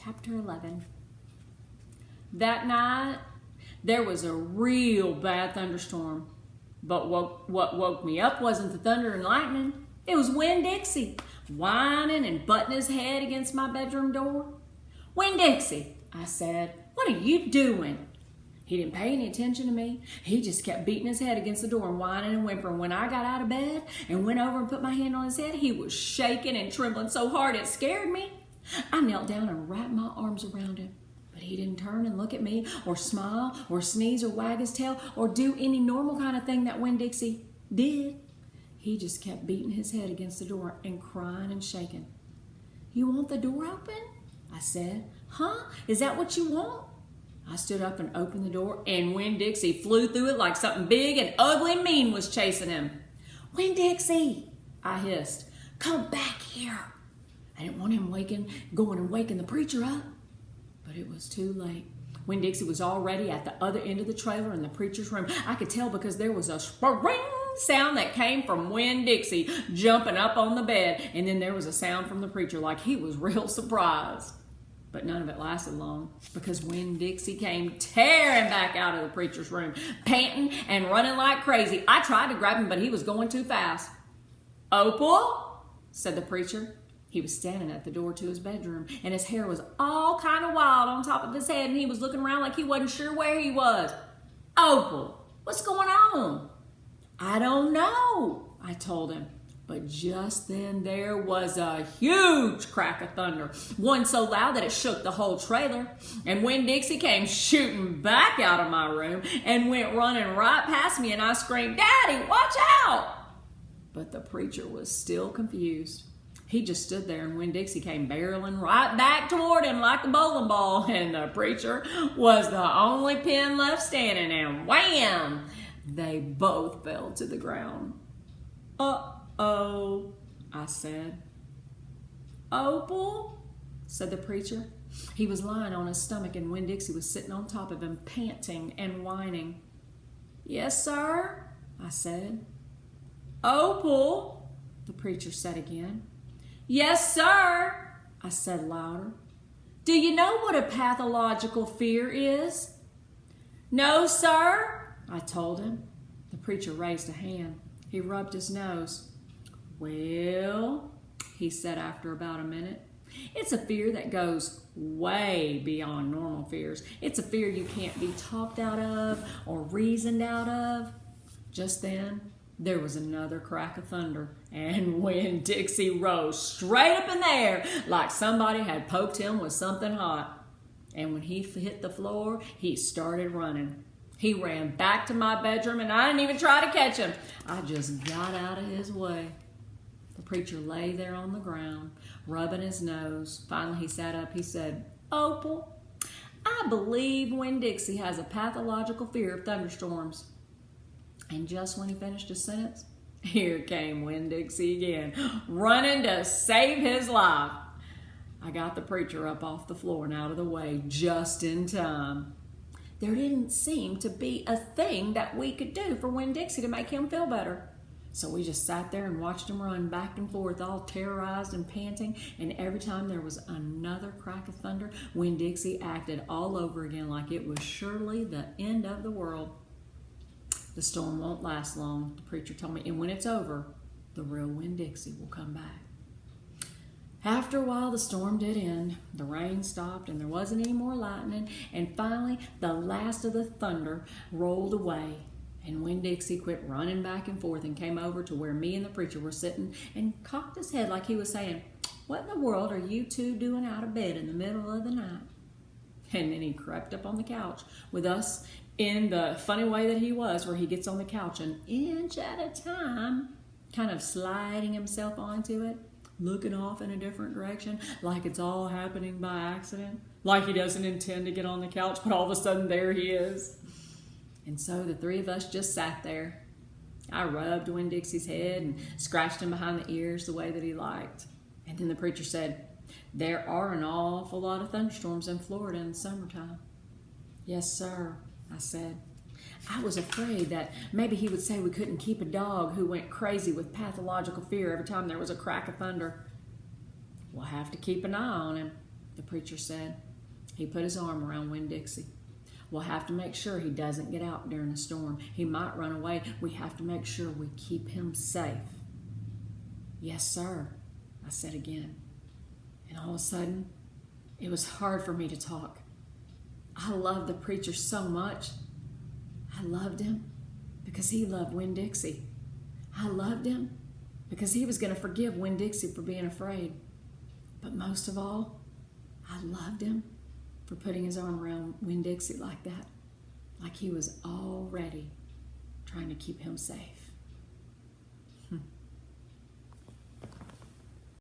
Chapter 11. That night, there was a real bad thunderstorm. But what woke me up wasn't the thunder and lightning. It was Winn-Dixie, whining and butting his head against my bedroom door. "Winn-Dixie," I said, "what are you doing?" He didn't pay any attention to me. He just kept beating his head against the door and whining and whimpering. When I got out of bed and went over and put my hand on his head, he was shaking and trembling so hard it scared me. I knelt down and wrapped my arms around him. But he didn't turn and look at me or smile or sneeze or wag his tail or do any normal kind of thing that Winn-Dixie did. He just kept beating his head against the door and crying and shaking. "You want the door open?" I said. "Huh? Is that what you want?" I stood up and opened the door, and Winn-Dixie flew through it like something big and ugly and mean was chasing him. "Winn-Dixie," I hissed, "come back here." I didn't want him going and waking the preacher up. But it was too late. Winn-Dixie was already at the other end of the trailer in the preacher's room. I could tell because there was a spring sound that came from Winn-Dixie jumping up on the bed, and then there was a sound from the preacher like he was real surprised. But none of it lasted long because Winn-Dixie came tearing back out of the preacher's room, panting and running like crazy. I tried to grab him, but he was going too fast. "Opal," said the preacher. He was standing at the door to his bedroom, and his hair was all kind of wild on top of his head, and he was looking around like he wasn't sure where he was. "Opal, what's going on?" "I don't know," I told him. But just then there was a huge crack of thunder, one so loud that it shook the whole trailer. And Winn-Dixie came shooting back out of my room and went running right past me, and I screamed, "Daddy, watch out!" But the preacher was still confused. He just stood there, and Winn-Dixie came barreling right back toward him like a bowling ball, and the preacher was the only pin left standing, and wham! They both fell to the ground. "Uh-oh," I said. "Opal," said the preacher. He was lying on his stomach, and Winn-Dixie was sitting on top of him, panting and whining. "Yes, sir," I said. "Opal," the preacher said again. "Yes, sir," I said louder. "Do you know what a pathological fear is?" "No, sir," I told him. The preacher raised a hand. He rubbed his nose. "Well," he said after about a minute, "it's a fear that goes way beyond normal fears. It's a fear you can't be talked out of or reasoned out of." Just then, there was another crack of thunder, and Winn-Dixie rose straight up in the air like somebody had poked him with something hot. And when he hit the floor, he started running. He ran back to my bedroom, and I didn't even try to catch him. I just got out of his way. The preacher lay there on the ground, rubbing his nose. Finally, he sat up. He said, "Opal, I believe Winn-Dixie has a pathological fear of thunderstorms." And just when he finished his sentence, here came Winn-Dixie again, running to save his life. I got the preacher up off the floor and out of the way just in time. There didn't seem to be a thing that we could do for Winn-Dixie to make him feel better. So we just sat there and watched him run back and forth, all terrorized and panting, and every time there was another crack of thunder, Winn-Dixie acted all over again like it was surely the end of the world. "The storm won't last long," the preacher told me, "and when it's over, the real Winn-Dixie will come back." After a while, the storm did end. The rain stopped, and there wasn't any more lightning, and finally, the last of the thunder rolled away, and Winn-Dixie quit running back and forth and came over to where me and the preacher were sitting and cocked his head like he was saying, "What in the world are you two doing out of bed in the middle of the night?" And then he crept up on the couch with us in the funny way that he was, where he gets on the couch an inch at a time, kind of sliding himself onto it, looking off in a different direction, like it's all happening by accident, like he doesn't intend to get on the couch, but all of a sudden there he is. And so the three of us just sat there. I rubbed Winn-Dixie's head and scratched him behind the ears the way that he liked. And then the preacher said, "There are an awful lot of thunderstorms in Florida in the summertime." "Yes, sir," I said. I was afraid that maybe he would say we couldn't keep a dog who went crazy with pathological fear every time there was a crack of thunder. "We'll have to keep an eye on him," the preacher said. He put his arm around Winn-Dixie. We'll have to make sure he doesn't get out during a storm. He might run away. We have to make sure we keep him safe. Yes, sir, I said again. And all of a sudden, it was hard for me to talk. I loved the preacher so much. I loved him because he loved Winn-Dixie. I loved him because he was going to forgive Winn-Dixie for being afraid. But most of all, I loved him for putting his arm around Winn-Dixie like that, like he was already trying to keep him safe.